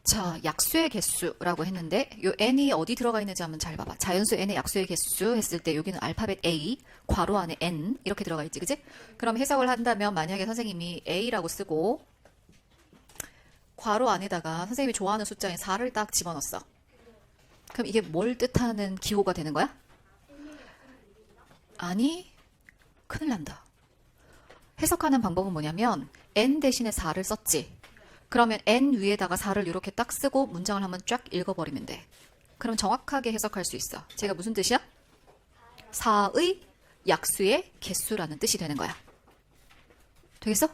자, 약수의 개수라고 했는데 요 n이 어디 들어가 있는지 한번 잘 봐봐. 자연수 n의 약수의 개수 했을 때 여기는 알파벳 A, 괄호 안에 n 이렇게 들어가 있지, 그지? 그럼 해석을 한다면 만약에 선생님이 A라고 쓰고 괄호 안에다가 선생님이 좋아하는 숫자인 4를 딱 집어넣었어. 그럼 이게 뭘 뜻하는 기호가 되는 거야? 아니, 큰일 난다. 해석하는 방법은 뭐냐면 n 대신에 4를 썼지. 그러면 n 위에다가 4를 이렇게 딱 쓰고 문장을 한번 쫙 읽어버리면 돼. 그럼 정확하게 해석할 수 있어. 제가 무슨 뜻이야? 4의 약수의 개수라는 뜻이 되는 거야. 되겠어?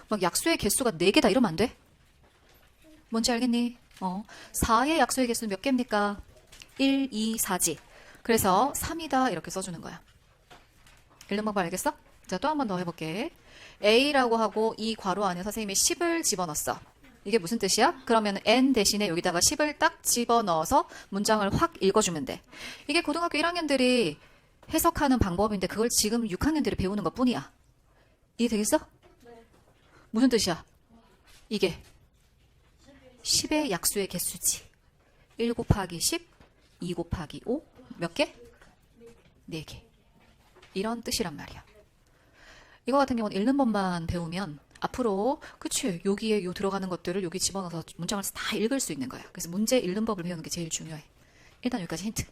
막 약수의 개수가 4개다 이러면 안 돼? 뭔지 알겠니? 4의 약수의 개수는 몇 개입니까? 1, 2, 4지. 그래서 3이다 이렇게 써주는 거야. 읽는 방법 알겠어? 자, 또 한 번 더 해볼게. A라고 하고 이 괄호 안에 선생님이 10을 집어넣었어. 이게 무슨 뜻이야? 그러면 n 대신에 여기다가 10을 딱 집어넣어서 문장을 확 읽어주면 돼. 이게 고등학교 1학년들이 해석하는 방법인데 그걸 지금 6학년들이 배우는 것 뿐이야. 이해되겠어? 무슨 뜻이야? 이게 10의 약수의 개수지. 1 곱하기 10, 2 곱하기 5, 몇 개? 4개. 이런 뜻이란 말이야. 이거 같은 경우는 읽는 법만 배우면 앞으로 그치 여기에 요 들어가는 것들을 여기 집어넣어서 문장을 다 읽을 수 있는 거야. 그래서 문제 읽는 법을 배우는 게 제일 중요해. 일단 여기까지 힌트.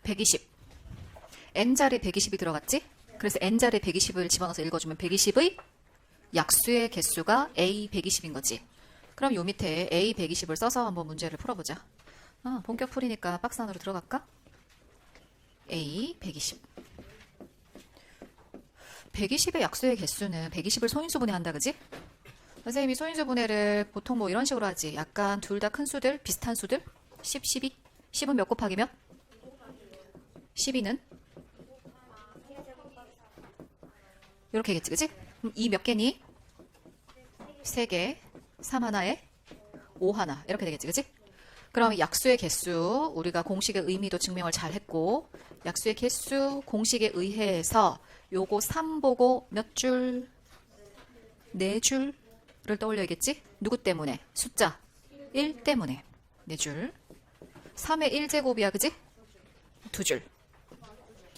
120. n자리에 120이 들어갔지? 그래서 n자리에 120을 집어넣어서 읽어주면 120의 약수의 개수가 a 120인 거지. 그럼 요 밑에 a 120을 써서 한번 문제를 풀어보자. 본격 풀이니까 박스 안으로 들어갈까? a 120. 120의 약수의 개수는 120을 소인수분해 한다, 그지? 선생님이 소인수분해를 보통 뭐 이런 식으로 하지. 약간 둘 다 큰 수들, 비슷한 수들. 10, 12. 10은 몇 곱하기 몇? 12는? 이렇게겠지, 그지? 그럼 2 몇 개니? 3개. 3 하나에 5 하나. 이렇게 되겠지, 그지? 그럼 약수의 개수, 우리가 공식의 의미도 증명을 잘 했고, 약수의 개수 공식에 의해서 요거 3 보고 몇 줄? 4줄을 떠올려야겠지? 누구 때문에? 숫자 1 때문에 4줄. 3의 1제곱이야, 그지? 2줄.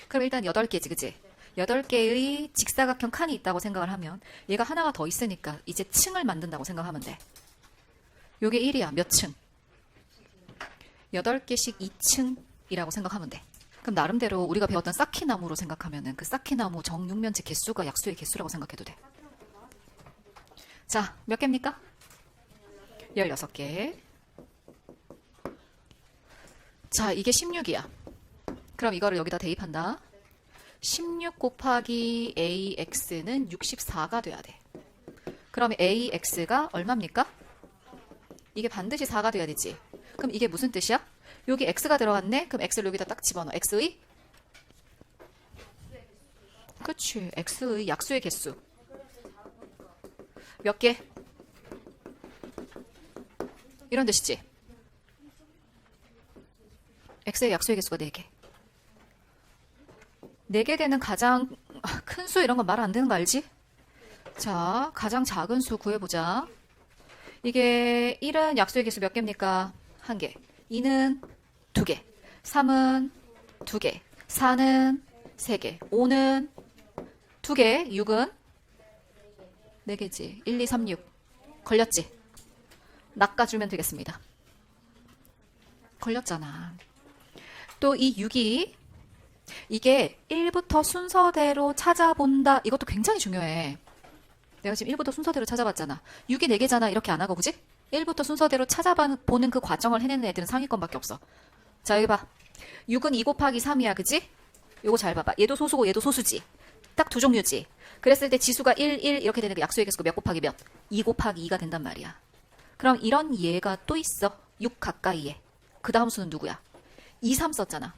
그럼 일단 8개지, 그지? 8개의 직사각형 칸이 있다고 생각을 하면 얘가 하나가 더 있으니까 이제 층을 만든다고 생각하면 돼. 요게 1이야. 몇 층? 8개씩 2층이라고 생각하면 돼. 그럼 나름대로 우리가 배웠던 쌓기나무로 생각하면은 그 쌓기나무 정육면체 개수가 약수의 개수라고 생각해도 돼. 자, 몇 개입니까? 16개. 자, 이게 16이야. 그럼 이거를 여기다 대입한다. 16 곱하기 AX는 64가 돼야 돼. 그럼 AX가 얼마입니까? 이게 반드시 4가 돼야 되지. 그럼 이게 무슨 뜻이야? 여기 x가 들어갔네? 그럼 x를 여기다 딱 집어넣어. x의? 그치. x의 약수의 개수. 몇 개? 이런 뜻이지. x의 약수의 개수가 4개. 4개 되는 가장 큰 수 이런 건 말 안 되는 거 알지? 자, 가장 작은 수 구해보자. 이게 1은 약수의 개수 몇 개입니까? 1개. 2는 2개, 3은 2개, 4는 3개, 5는 2개, 6은 4개지. 1, 2, 3, 6. 걸렸지? 낚아주면 되겠습니다. 걸렸잖아. 또 이 6이 이게 1부터 순서대로 찾아본다. 이것도 굉장히 중요해. 내가 지금 1부터 순서대로 찾아봤잖아. 6이 4개잖아. 이렇게 안 하고, 그지? 1부터 순서대로 찾아보는 그 과정을 해내는 애들은 상위권밖에 없어. 자, 여기 봐. 6은 2 곱하기 3이야, 그지? 요거 잘 봐봐. 얘도 소수고 얘도 소수지. 딱 두 종류지. 그랬을 때 지수가 1, 1 이렇게 되는 게 약수의 개수가 몇 곱하기 몇? 2 곱하기 2가 된단 말이야. 그럼 이런 예가 또 있어. 6 가까이에. 그 다음 수는 누구야? 2, 3 썼잖아.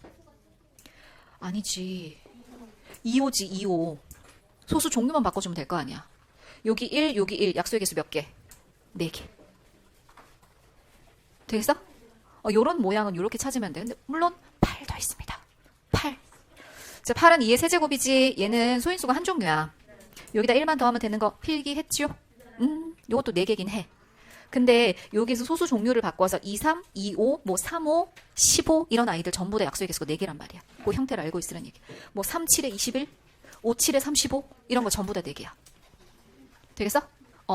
아니지. 2, 5지, 2, 5. 소수 종류만 바꿔주면 될 거 아니야. 여기 1, 여기 1. 약수의 개수 몇 개? 4개. 되겠어? 요런 모양은 이렇게 찾으면 돼. 근데 물론 8도 있습니다. 8. 자, 8은 2의 세제곱이지. 얘는 소인수가 한 종류야. 여기다 1만 더하면 되는 거 필기했죠? 요것도 4개긴 해. 근데 여기서 소수 종류를 바꿔서 23, 25, 뭐 35, 15 이런 아이들 전부 다 약수의 개수가 4개란 말이야. 그 형태를 알고 있으란 얘기. 뭐 37에 21, 57에 35 이런 거 전부 다 4개야. 되겠어?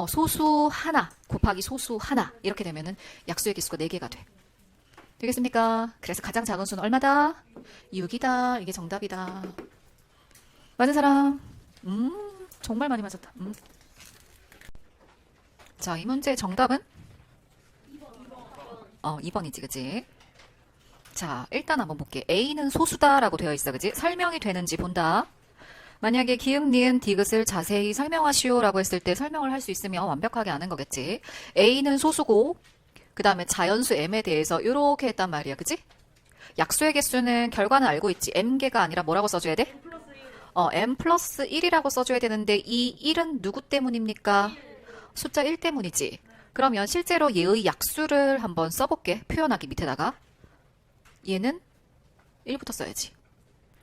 소수 하나 곱하기 소수 하나 이렇게 되면은 약수의 개수가 4개가 돼. 되겠습니까? 그래서 가장 작은 수는 얼마다? 6이다. 이게 정답이다. 맞은 사람? 정말 많이 맞았다. 자, 이 문제의 정답은? 2번이지, 그치? 자, 일단 한번 볼게. A는 소수다라고 되어 있어, 그치? 설명이 되는지 본다. 만약에 기역, 니은, 디귿을 자세히 설명하시오라고 했을 때 설명을 할 수 있으면 완벽하게 아는 거겠지. A는 소수고, 그 다음에 자연수 M에 대해서 이렇게 했단 말이야, 그치? 약수의 개수는 결과는 알고 있지. M개가 아니라 뭐라고 써줘야 돼? M 플러스 1이라고 써줘야 되는데 이 1은 누구 때문입니까? 숫자 1 때문이지. 그러면 실제로 얘의 약수를 한번 써볼게. 표현하기 밑에다가. 얘는 1부터 써야지.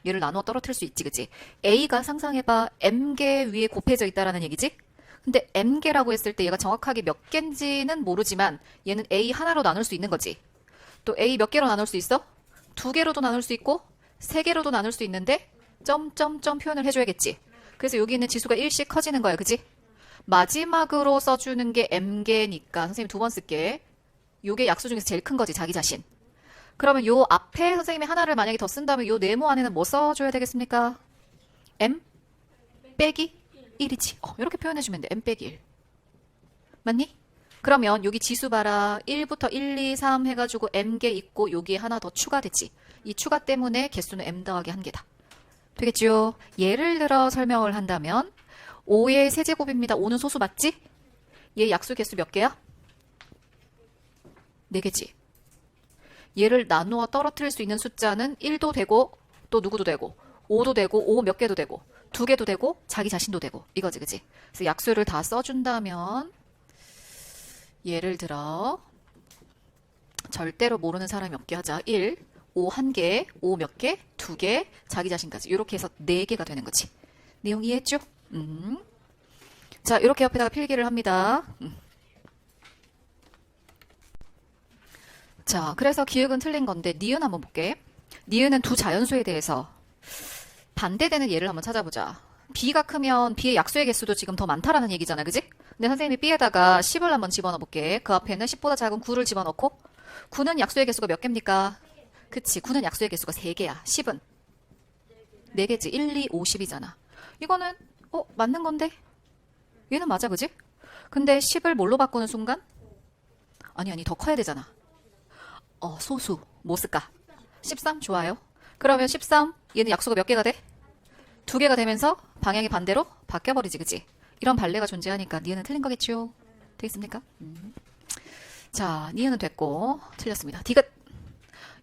얘를 나누어 떨어뜨릴 수 있지, 그치? A가 상상해봐. M개 위에 곱해져 있다라는 얘기지? 근데 M개라고 했을 때 얘가 정확하게 몇 개인지는 모르지만 얘는 A 하나로 나눌 수 있는 거지. 또 A 몇 개로 나눌 수 있어? 2개로도 나눌 수 있고 3개로도 나눌 수 있는데 점점점 표현을 해줘야겠지. 그래서 여기 있는 지수가 1씩 커지는 거야, 그치? 마지막으로 써주는 게 M개니까 선생님 2번 쓸게. 요게 약수 중에서 제일 큰 거지, 자기 자신. 그러면 요 앞에 선생님이 하나를 만약에 더 쓴다면 요 네모 안에는 뭐 써줘야 되겠습니까? M 빼기 1이지. 이렇게 표현해주면 돼. M 빼기 1. 맞니? 그러면 여기 지수 봐라. 1부터 1, 2, 3 해가지고 M개 있고 여기에 하나 더 추가되지. 이 추가 때문에 개수는 M 더하기 1개다. 되겠죠? 예를 들어 설명을 한다면 5의 세제곱입니다. 5는 소수 맞지? 얘 약수 개수 몇 개야? 4개지. 얘를 나누어 떨어뜨릴 수 있는 숫자는 1도 되고 또 누구도 되고 5도 되고 5 몇 개도 되고 2개도 되고 자기 자신도 되고 이거지, 그치? 그래서 약수를 다 써준다면 예를 들어 절대로 모르는 사람이 없게 하자. 1, 5 1개, 5 몇 개, 2개, 자기 자신까지 이렇게 해서 4개가 되는 거지. 내용 이해했죠? 자, 이렇게 옆에다가 필기를 합니다. 자, 그래서 기역은 틀린 건데 니은 한번 볼게. 니은은 두 자연수에 대해서 반대되는 예를 한번 찾아보자. B가 크면 B의 약수의 개수도 지금 더 많다라는 얘기잖아, 그지? 근데 선생님이 B에다가 10을 한번 집어넣어 볼게. 그 앞에는 10보다 작은 9를 집어넣고 9는 약수의 개수가 몇 개입니까? 그치, 9는 약수의 개수가 3개야. 10은 4개지. 1, 2, 5, 10이잖아. 이거는 맞는 건데? 얘는 맞아, 그지? 근데 10을 뭘로 바꾸는 순간? 아니, 더 커야 되잖아. 소수. 뭐 쓸까? 13? 좋아요. 그러면 13, 얘는 약수가 몇 개가 돼? 2개가 되면서 방향이 반대로 바뀌어버리지, 그치? 이런 발레가 존재하니까 니은은 틀린 거겠죠? 되겠습니까? 자, 니은은 됐고 틀렸습니다. 디귿.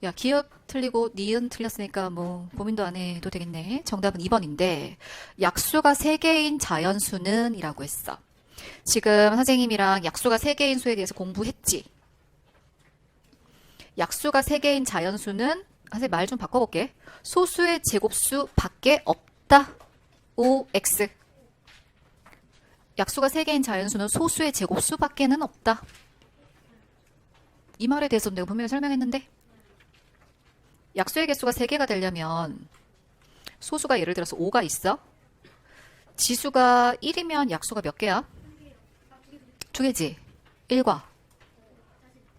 야, 기역 틀리고 니은 틀렸으니까 뭐 고민도 안 해도 되겠네. 정답은 2번인데 약수가 3개인 자연수는 이라고 했어. 지금 선생님이랑 약수가 3개인 수에 대해서 공부했지? 약수가 3개인 자연수는 선생님 말 좀 바꿔볼게. 소수의 제곱수 밖에 없다. OX. 약수가 3개인 자연수는 소수의 제곱수 밖에는 없다. 이 말에 대해서 내가 분명히 설명했는데 약수의 개수가 3개가 되려면 소수가 예를 들어서 5가 있어. 지수가 1이면 약수가 몇 개야? 2개지. 1과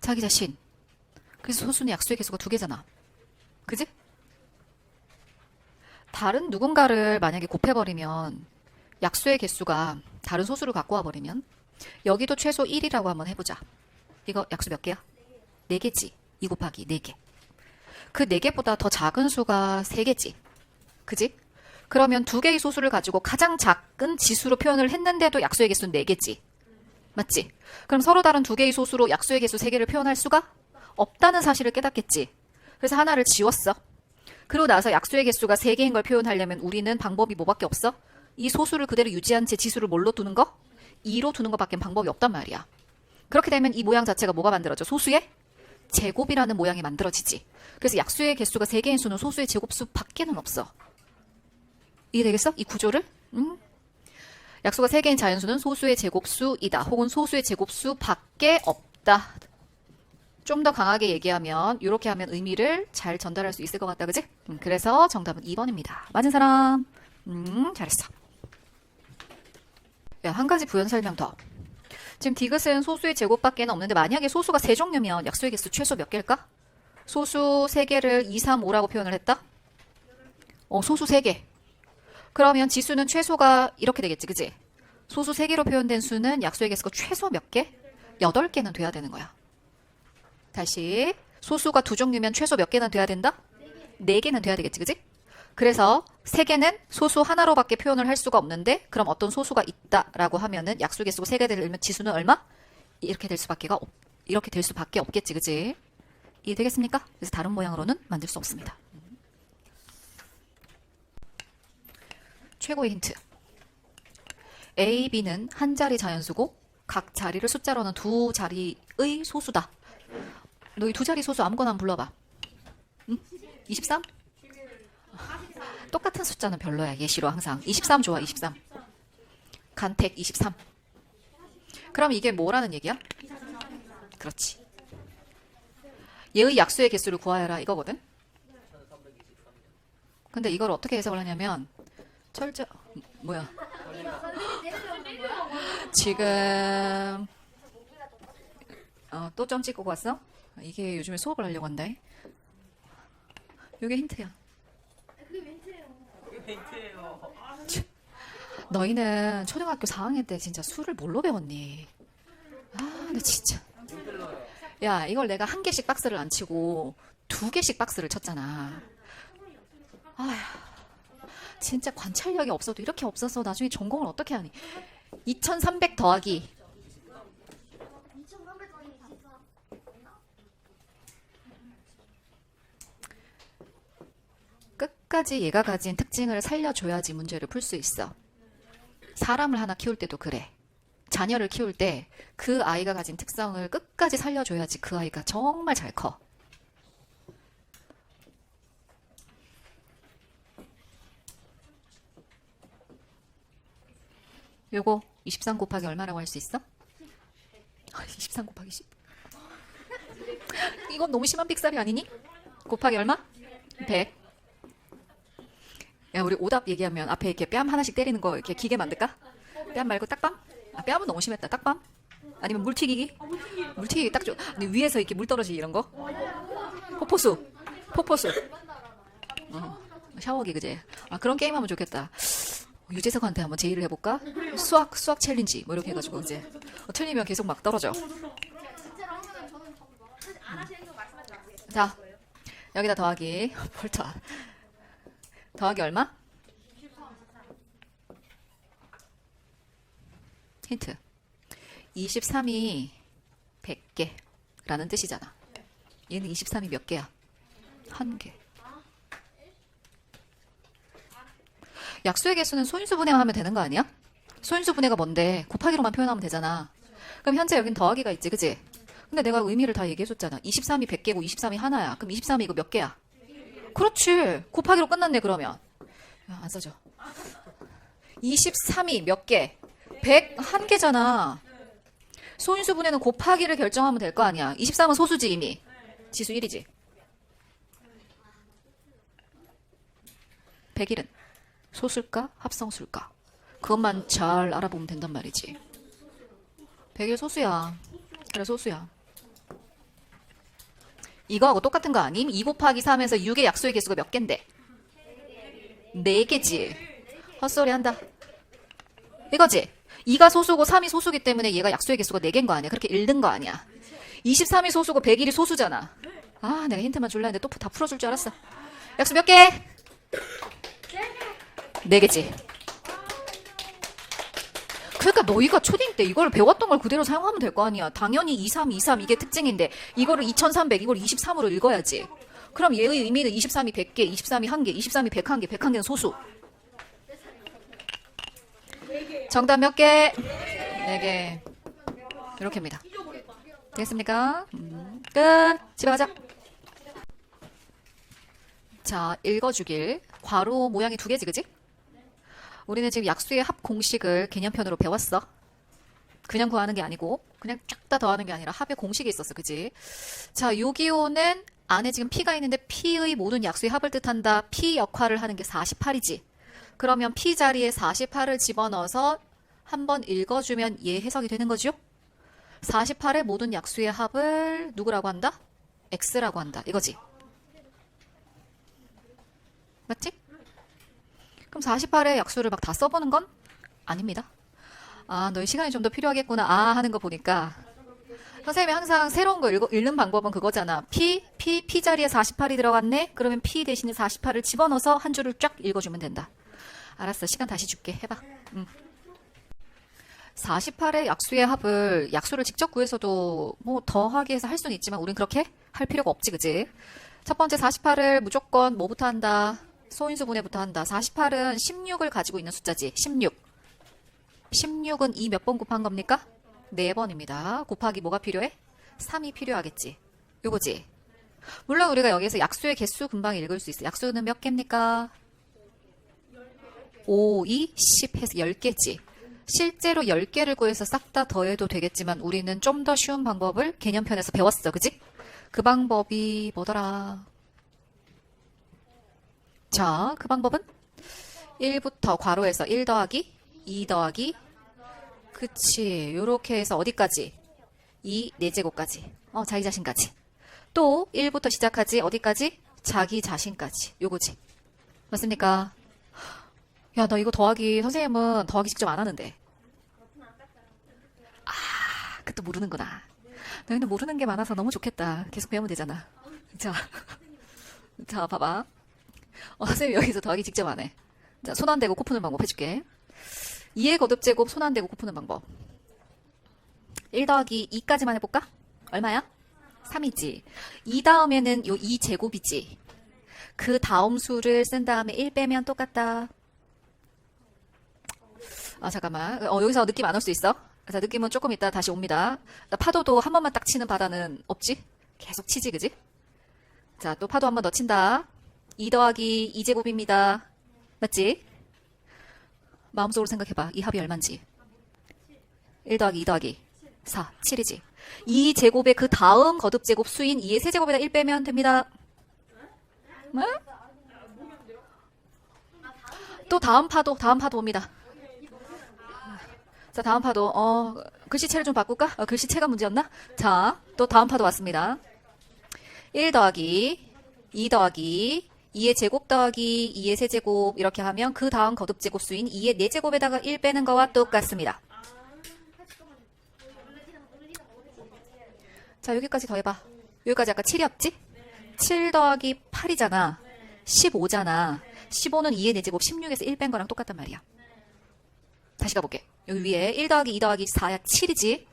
자기 자신. 그래서 소수는 약수의 개수가 2개잖아. 그지? 다른 누군가를 만약에 곱해버리면 약수의 개수가 다른 소수를 갖고 와버리면 여기도 최소 1이라고 한번 해보자. 이거 약수 몇 개야? 4개지. 2 곱하기 4개. 그 4개보다 더 작은 수가 3개지. 그지? 그러면 2개의 소수를 가지고 가장 작은 지수로 표현을 했는데도 약수의 개수는 4개지. 맞지? 그럼 서로 다른 2개의 소수로 약수의 개수 3개를 표현할 수가 없다는 사실을 깨닫겠지. 그래서 하나를 지웠어. 그러고 나서 약수의 개수가 3개인 걸 표현하려면 우리는 방법이 뭐밖에 없어? 이 소수를 그대로 유지한 채 지수를 뭘로 두는 거? 2로 두는 것밖에 방법이 없단 말이야. 그렇게 되면 이 모양 자체가 뭐가 만들어져? 소수의 제곱이라는 모양이 만들어지지. 그래서 약수의 개수가 3개인 수는 소수의 제곱수 밖에는 없어. 이해되겠어? 이 구조를? 약수가 3개인 자연수는 소수의 제곱수이다. 혹은 소수의 제곱수 밖에 없다. 좀 더 강하게 얘기하면 이렇게 하면 의미를 잘 전달할 수 있을 것 같다. 그지? 그래서 정답은 2번입니다. 맞은 사람? 잘했어. 야, 한 가지 부연 설명 더. 지금 디귿은 소수의 제곱밖에 없는데 만약에 소수가 3종류면 약수의 개수 최소 몇 개일까? 소수 3개를 2, 3, 5라고 표현을 했다? 소수 3개. 그러면 지수는 최소가 이렇게 되겠지, 그지? 소수 3개로 표현된 수는 약수의 개수가 최소 몇 개? 8개는 돼야 되는 거야. 다시 소수가 2종류면 최소 몇 개는 돼야 된다? 4개는 돼야 되겠지, 그지? 그래서 3개는 소수 하나로밖에 표현을 할 수가 없는데 그럼 어떤 소수가 있다라고 하면은 약수 개수가 3개 되면 지수는 얼마? 이렇게 될 수밖에 없겠지, 그지? 이해되겠습니까? 그래서 다른 모양으로는 만들 수 없습니다. 최고의 힌트. A, B는 한 자리 자연수고 각 자리를 숫자로는 2자리의 소수다. 너 이 2자리 소수 아무거나 한번 불러봐. 응? 23? 똑같은 숫자는 별로야. 예시로 항상. 23 좋아. 23. 간택 23. 그럼 이게 뭐라는 얘기야? 그렇지. 얘의 약수의 개수를 구하여라 이거거든. 근데 이걸 어떻게 해석을 하냐면 뭐야? 지금 또 점 찍고 갔어? 이게 요즘에 수업을 하려고 한다. 이게 힌트야. 너희는 초등학교 4학년 때 진짜 수를 뭘로 배웠니? 나 진짜. 야, 이걸 내가 1개씩 박스를 안 치고 2개씩 박스를 쳤잖아. 아휴, 진짜 관찰력이 없어도 이렇게 없어서 나중에 전공을 어떻게 하니? 2300 더하기 끝까지 얘가 가진 특징을 살려줘야지 문제를 풀 수 있어. 사람을 하나 키울 때도 그래. 자녀를 키울 때 그 아이가 가진 특성을 끝까지 살려줘야지 그 아이가 정말 잘 커. 요거 23 곱하기 얼마라고 할 수 있어? 23 곱하기 10. 이건 너무 심한 빅살이 아니니? 곱하기 얼마? 100. 야, 우리 오답 얘기하면 앞에 이렇게 뺨 하나씩 때리는 거 이렇게 기계 만들까? 뺨 말고 딱밤? 뺨은 너무 심했다. 딱밤? 아니면 물튀기기? 물튀기기 딱 좋아. 근데 위에서 이렇게 물 떨어지기 이런 거? 포포수. 샤워기, 그제? 그런 게임 하면 좋겠다. 유재석한테 한번 제의를 해볼까? 수학 챌린지 뭐 이렇게 해가지고 이제 틀리면 계속 막 떨어져. 자, 여기다 더하기. 볼타. 더하기 얼마? 힌트. 23이 100개라는 뜻이잖아. 얘는 23이 몇 개야? 1개. 약수의 개수는 소인수 분해만 하면 되는 거 아니야? 소인수 분해가 뭔데? 곱하기로만 표현하면 되잖아. 그럼 현재 여긴 더하기가 있지, 그지? 근데 내가 의미를 다 얘기해줬잖아. 23이 100개고 23이 하나야. 그럼 23이 이거 몇 개야? 그렇지. 곱하기로 끝났네, 그러면. 야, 안 써져. 23이 몇 개? 101개잖아. 소인수 분해는 곱하기를 결정하면 될 거 아니야. 23은 소수지, 이미. 지수 1이지. 101은 소수일까? 합성수일까? 그것만 잘 알아보면 된단 말이지. 101 소수야. 그래, 소수야. 이거하고 똑같은 거 아님? 2 곱하기 3에서 6의 약수의 개수가 몇 갠데? 4개지. 헛소리 한다. 이거지? 2가 소수고 3이 소수기 때문에 얘가 약수의 개수가 4개인 거 아니야. 그렇게 읽는 거 아니야. 23이 소수고 101이 소수잖아. 내가 힌트만 줄라 했는데 또 다 풀어줄 줄 알았어. 약수 몇 개? 4개지. 그러니까 너희가 초딩 때 이걸 배웠던 걸 그대로 사용하면 될 거 아니야. 당연히 23, 23 이게 특징인데 이거를 2300 이걸 23으로 읽어야지. 그럼 얘의 의미는 23이 100개, 23이 1개, 23이 101개, 101개는 소수. 정답 몇 개? 4개. 이렇게입니다. 되겠습니까? 끝. 집에 가자. 자, 읽어주길. 괄호 모양이 2개지, 그지? 우리는 지금 약수의 합 공식을 개념편으로 배웠어. 그냥 구하는 게 아니고 그냥 쫙 다 더하는 게 아니라 합의 공식이 있었어. 그지? 자, 요기요는 안에 지금 P가 있는데 P의 모든 약수의 합을 뜻한다. P 역할을 하는 게 48이지. 그러면 P 자리에 48을 집어넣어서 한번 읽어주면 얘 해석이 되는 거죠? 48의 모든 약수의 합을 누구라고 한다? X라고 한다. 이거지. 맞지? 그럼 48의 약수를 막 다 써보는 건 아닙니다. 아, 너희 시간이 좀 더 필요하겠구나. 아, 하는 거 보니까. 선생님이 항상 새로운 거 읽는 방법은 그거잖아. P 자리에 48이 들어갔네? 그러면 P 대신에 48을 집어넣어서 한 줄을 쫙 읽어주면 된다. 알았어. 시간 다시 줄게. 해봐. 48의 약수의 합을 약수를 직접 구해서도 뭐 더하기 해서 할 수는 있지만 우린 그렇게 할 필요가 없지. 그지? 첫 번째 48을 무조건 뭐부터 한다? 소인수 분해부터 한다. 48은 16을 가지고 있는 숫자지. 16. 16은 이 몇 번 곱한 겁니까? 4번입니다. 곱하기 뭐가 필요해? 3이 필요하겠지. 요거지. 물론 우리가 여기서 약수의 개수 금방 읽을 수 있어. 약수는 몇 개입니까? 5, 2, 10 해서 10개지. 실제로 10개를 구해서 싹 다 더해도 되겠지만 우리는 좀 더 쉬운 방법을 개념편에서 배웠어. 그지? 그 방법이 뭐더라? 자, 그 방법은 1부터 괄호에서 1 더하기 2 더하기 그치. 요렇게 해서 어디까지? 2, 4제곱까지. 자기 자신까지. 또 1부터 시작하지. 어디까지? 자기 자신까지. 요거지. 맞습니까? 야, 너 이거 더하기, 선생님은 더하기 직접 안 하는데. 아, 그것도 모르는구나. 너희는 모르는 게 많아서 너무 좋겠다. 계속 배우면 되잖아. 자, 자, 봐봐. 선생님 여기서 더하기 직접 안 해. 자, 손 안 대고 코 푸는 방법 해줄게. 2의 거듭제곱 손 안 대고 코 푸는 방법. 1 더하기 2까지만 해볼까? 얼마야? 3이지. 2 다음에는 요 2제곱이지. 그 다음 수를 쓴 다음에 1 빼면 똑같다. 아, 잠깐만. 여기서 느낌 안 올 수 있어? 자, 느낌은 조금 이따 다시 옵니다. 파도도 한 번만 딱 치는 바다는 없지? 계속 치지, 그지? 자, 또 파도 한 번 더 친다. 2 더하기 2제곱입니다. 맞지? 마음속으로 생각해봐. 이 합이 얼만지. 1 더하기 2 더하기 4, 7이지. 2제곱의 그 다음 거듭제곱 수인 2의 세제곱에다 1 빼면 됩니다. 네? 또 다음 파도 옵니다. 자, 다음 파도. 글씨체를 좀 바꿀까? 글씨체가 문제였나? 자, 또 다음 파도 왔습니다. 1 더하기 2 더하기 2의 제곱 더하기 2의 세제곱 이렇게 하면 그 다음 거듭제곱 수인 2의 4제곱에다가 1 빼는 거와 똑같습니다. 자, 여기까지 더해봐. 여기까지 아까 7이었지? 7 더하기 8이잖아. 15잖아. 15는 2의 4제곱 16에서 1 뺀 거랑 똑같단 말이야. 다시 가볼게. 여기 위에 1 더하기 2 더하기 4야 7이지?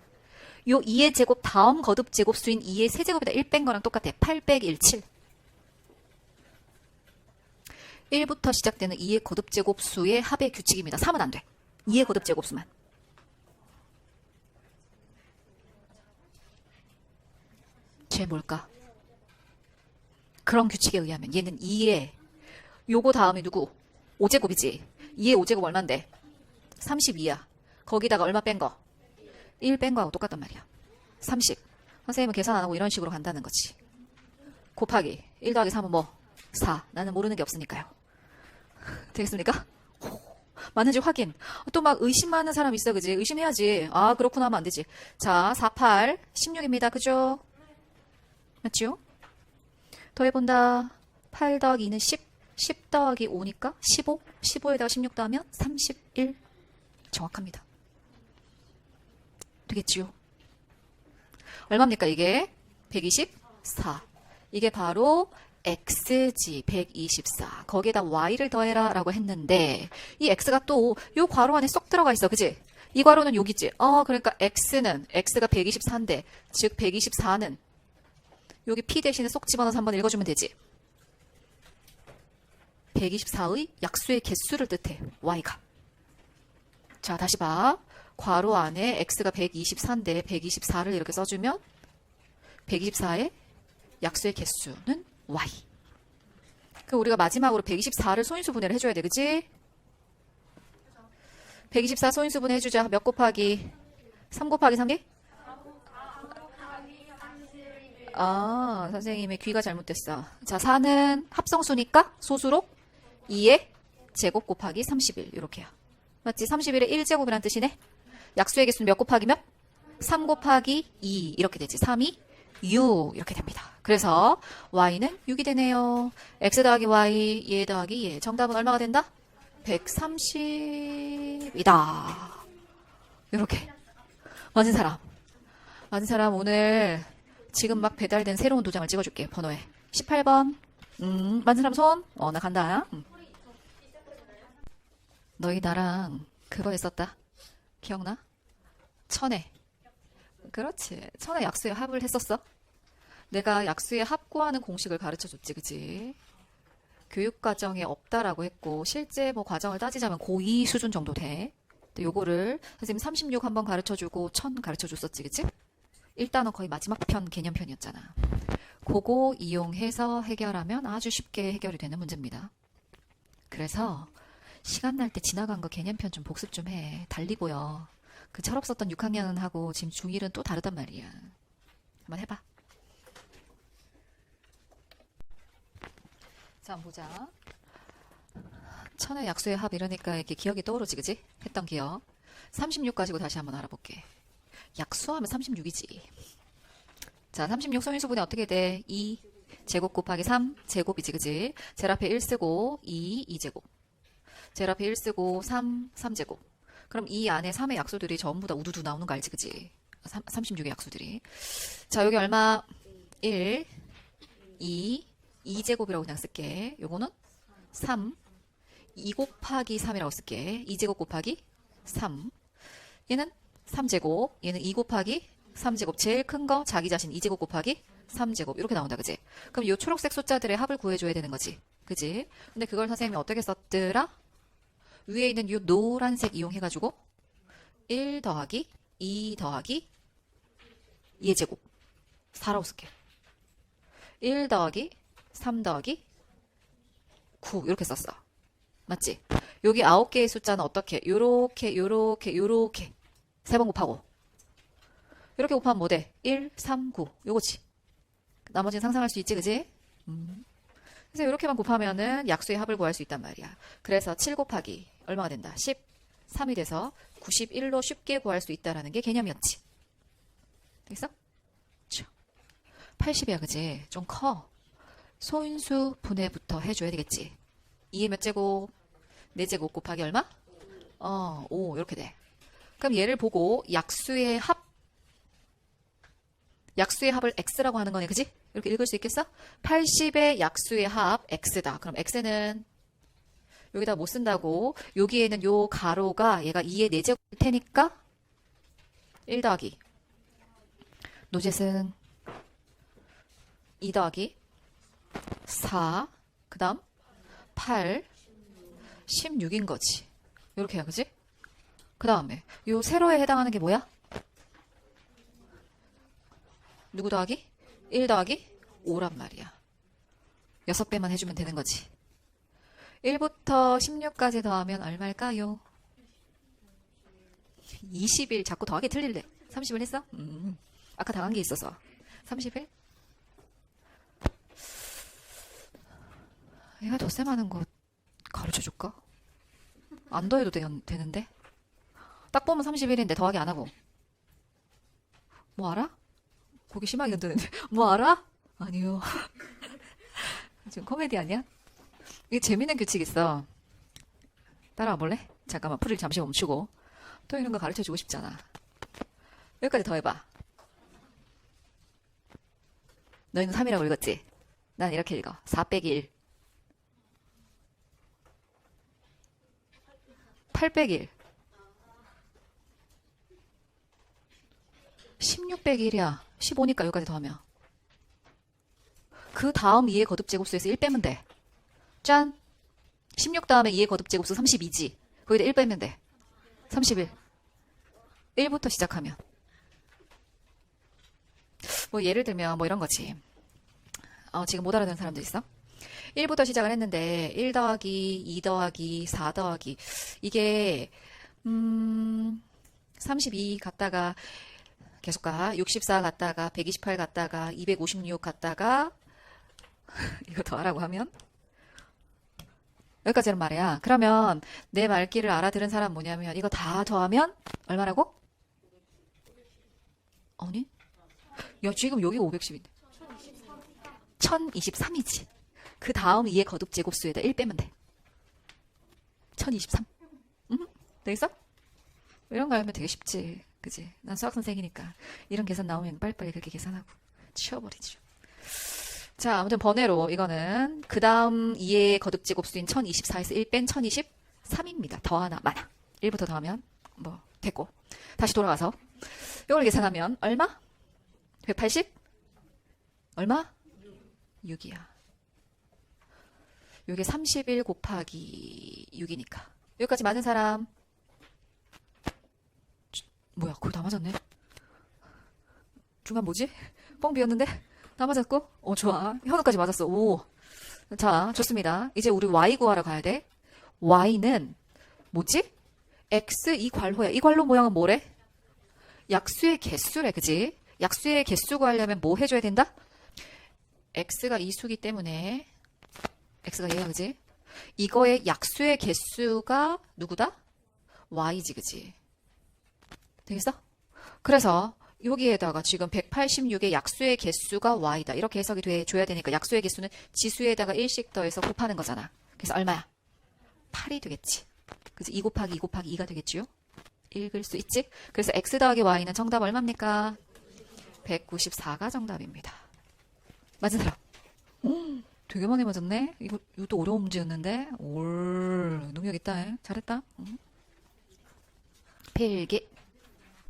요 2의 제곱 다음 거듭제곱 수인 2의 세제곱에다 1 뺀 거랑 똑같아. 8 빼기 1, 7. 1부터 시작되는 2의 거듭제곱 수의 합의 규칙입니다. 3은 안 돼. 2의 거듭제곱 수만. 쟤 뭘까? 그런 규칙에 의하면 얘는 2의 요거 다음에 누구? 5제곱이지. 2의 5제곱 얼만데? 32야. 거기다가 얼마 뺀 거? 1 뺀 거하고 똑같단 말이야. 30. 선생님은 계산 안 하고 이런 식으로 간다는 거지. 곱하기 1 더하기 3은 뭐? 4. 나는 모르는 게 없으니까요. 되겠습니까? 맞는지 확인. 또 막 의심하는 사람 있어, 그지? 의심해야지. 아, 그렇구나 하면 안 되지. 자, 4, 8, 16입니다. 그죠? 맞죠? 더해본다. 8 더하기 2는 10, 10 더하기 5니까 15, 15에다가 16 더하면 31. 정확합니다. 되겠지요? 얼마입니까, 이게? 124. 이게 바로 x지, 124. 거기에다 y를 더해라 라고 했는데 이 x가 또 요 괄호 안에 쏙 들어가 있어. 그지? 이 괄호는 여기지. 그러니까 x가 124인데 즉 124는 여기 p 대신에 쏙 집어넣어서 한번 읽어주면 되지. 124의 약수의 개수를 뜻해. y가. 자, 다시 봐. 괄호 안에 x가 124인데 124를 이렇게 써주면 124의 약수의 개수는 y. 그 우리가 마지막으로 124를 소인수 분해를 해줘야 돼. 그치? 124 소인수분 해주자. 몇 곱하기? 3 곱하기 3개? 아, 선생님의 귀가 잘못됐어. 자, 4는 합성수니까 소수로 2의 제곱 곱하기 31. 이렇게요. 맞지? 31의 1제곱이란 뜻이네. 약수의 개수는 몇 곱하기 몇? 3 곱하기 2. 이렇게 되지. 3이 6. 이렇게 됩니다. 그래서 y는 6이 되네요. x 더하기 y, 얘 더하기 얘. 정답은 얼마가 된다? 130이다. 이렇게. 맞은 사람. 맞은 사람 오늘 지금 막 배달된 새로운 도장을 찍어줄게. 번호에. 18번. 맞은 사람 손. 나 간다. 너희 나랑 그거 했었다. 기억나? 천에. 그렇지. 천에 약수의 합을 했었어. 내가 약수의 합 구하는 공식을 가르쳐줬지. 그치? 교육과정에 없다라고 했고 실제 뭐 과정을 따지자면 고2 수준 정도 돼. 근데 요거를 선생님 36 한번 가르쳐주고 1000 가르쳐줬었지. 그치? 1단원 거의 마지막 편 개념편이었잖아. 그거 이용해서 해결하면 아주 쉽게 해결이 되는 문제입니다. 그래서 시간 날 때 지나간 거 개념편 좀 복습 좀 해. 달리 보여. 그 철없었던 6학년은 하고 지금 중1은 또 다르단 말이야. 한번 해봐. 자, 한번 보자. 천의 약수의 합 이러니까 이렇게 기억이 떠오르지, 그지? 했던 기억. 36 가지고 다시 한번 알아볼게. 약수하면 36이지. 자, 36 소인수분해 어떻게 돼? 2 제곱 곱하기 3 제곱이지, 그지? 제일 앞에 1 쓰고 2 2제곱. 제일 앞에 1 쓰고 3 3제곱. 그럼 이 안에 3의 약수들이 전부 다 우두두 나오는 거 알지, 그지? 36의 약수들이. 자, 여기 얼마? 1 2 2제곱이라고 그냥 쓸게. 요거는 3 2 곱하기 3이라고 쓸게. 2제곱 곱하기 3. 얘는 3제곱. 얘는 2 곱하기 3제곱. 제일 큰 거 자기 자신 2제곱 곱하기 3제곱. 이렇게 나온다. 그지? 그럼 요 초록색 숫자들의 합을 구해줘야 되는 거지. 그지? 근데 그걸 선생님이 어떻게 썼더라? 위에 있는 요 노란색 이용해가지고 1 더하기 2 더하기 2의 제곱. 4라고 쓸게. 1 더하기 3 더하기 9 이렇게 썼어. 맞지? 여기 9개의 숫자는 어떻게? 요렇게 요렇게 요렇게 3번 곱하고 이렇게 곱하면 뭐 돼? 1, 3, 9 요거지. 나머지는 상상할 수 있지, 그지? 그래서 이렇게만 곱하면은 약수의 합을 구할 수 있단 말이야. 그래서 7 곱하기 얼마가 된다? 13이 돼서 91로 쉽게 구할 수 있다라는 게 개념이었지. 됐어? 80이야, 그지? 좀 커. 소인수 분해부터 해줘야 되겠지. 2의 몇 제곱? 4제곱 곱하기 얼마? 5 이렇게 돼. 그럼 얘를 보고 약수의 합을 x라고 하는 거네, 그지? 이렇게 읽을 수 있겠어? 80의 약수의 합 x다. 그럼 x는 여기다 못 쓴다고. 여기에는 요 가로가 얘가 2의 4제곱일 테니까 1 더하기 노jet은 2 더하기 4 그 다음 8 16인 거지. 이렇게 해야, 그지? 그 다음에 요 세로에 해당하는 게 뭐야? 누구 더하기? 1 더하기 5란 말이야. 6배만 해주면 되는 거지. 1부터 16까지 더하면 얼마일까요? 21. 자꾸 더하기 틀릴래. 30을 했어? 아까 당한 게 있어서. 31? 얘가 덧셈 하는 거 가르쳐줄까? 안 더해도 되는데? 딱 보면 31인데 더하기 안 하고. 뭐 알아? 고개 심하게 흔드는데. 뭐 알아? 아니요. 지금 코미디 아니야? 이게 재밌는 규칙 있어. 따라와 볼래? 잠깐만, 풀을 잠시 멈추고. 또 이런 거 가르쳐주고 싶잖아. 여기까지 더해봐. 너희는 3이라고 읽었지? 난 이렇게 읽어. 4 빼기 1. 8 빼기 1. 16 빼기 1이야. 15니까 여기까지 더하면. 그 다음 2의 거듭제곱수에서 1 빼면 돼. 짠! 16 다음에 2의 거듭제곱수 32지. 거기다 1 빼면 돼. 31. 1부터 시작하면. 뭐 예를 들면 뭐 이런 거지. 지금 못 알아듣는 사람도 있어? 1부터 시작을 했는데 1 더하기 2 더하기 4 더하기 이게 32 갔다가 계속 가. 64 갔다가 128 갔다가 256 갔다가 이거 더하라고 하면 여기까지는 말이야. 그러면 내 말귀를 알아들은 사람 뭐냐면 이거 다 더하면 얼마라고? 아니? 야, 지금 여기가 510인데. 1023이지. 그 다음 2의 거듭 제곱수에다 1 빼면 돼. 1023. 되겠어? 이런 거 알면 되게 쉽지. 그지? 난 수학 선생이니까. 이런 계산 나오면 빨리빨리 그렇게 계산하고 치워버리죠. 자, 아무튼 번외로 이거는 그 다음 2의 거듭 제곱수인 1024에서 1 뺀 1023입니다. 더하나 마나. 1부터 더하면 뭐 됐고. 다시 돌아가서 이걸 계산하면 얼마? 180? 얼마? 6이야. 이게 31 곱하기 6이니까. 여기까지 맞은 사람? 뭐야, 그거 다 맞았네. 중간 뭐지? 뻥 비었는데? 다 맞았고? 좋아. 현우까지 맞았어. 오. 자, 좋습니다. 이제 우리 y 구하러 가야 돼. y는 뭐지? x 이 괄호야. 이 괄호 모양은 뭐래? 약수의 개수래, 그지? 약수의 개수 구하려면 뭐 해줘야 된다? x가 이 수기 때문에 x가 얘야, 그지? 이거의 약수의 개수가 누구다? y지, 그지? 되겠어? 그래서 여기에다가 지금 186의 약수의 개수가 y다. 이렇게 해석이 돼줘야 되니까 약수의 개수는 지수에다가 1씩 더해서 곱하는 거잖아. 그래서 얼마야? 8이 되겠지. 그래서 2 곱하기 2 곱하기 2가 되겠지요? 읽을 수 있지? 그래서 x 더하기 y는 정답 얼마입니까? 194가 정답입니다. 맞은 사람? 되게 많이 맞았네? 이것도 어려운 문제였는데? 올, 능력 있다, 해. 잘했다. 필기.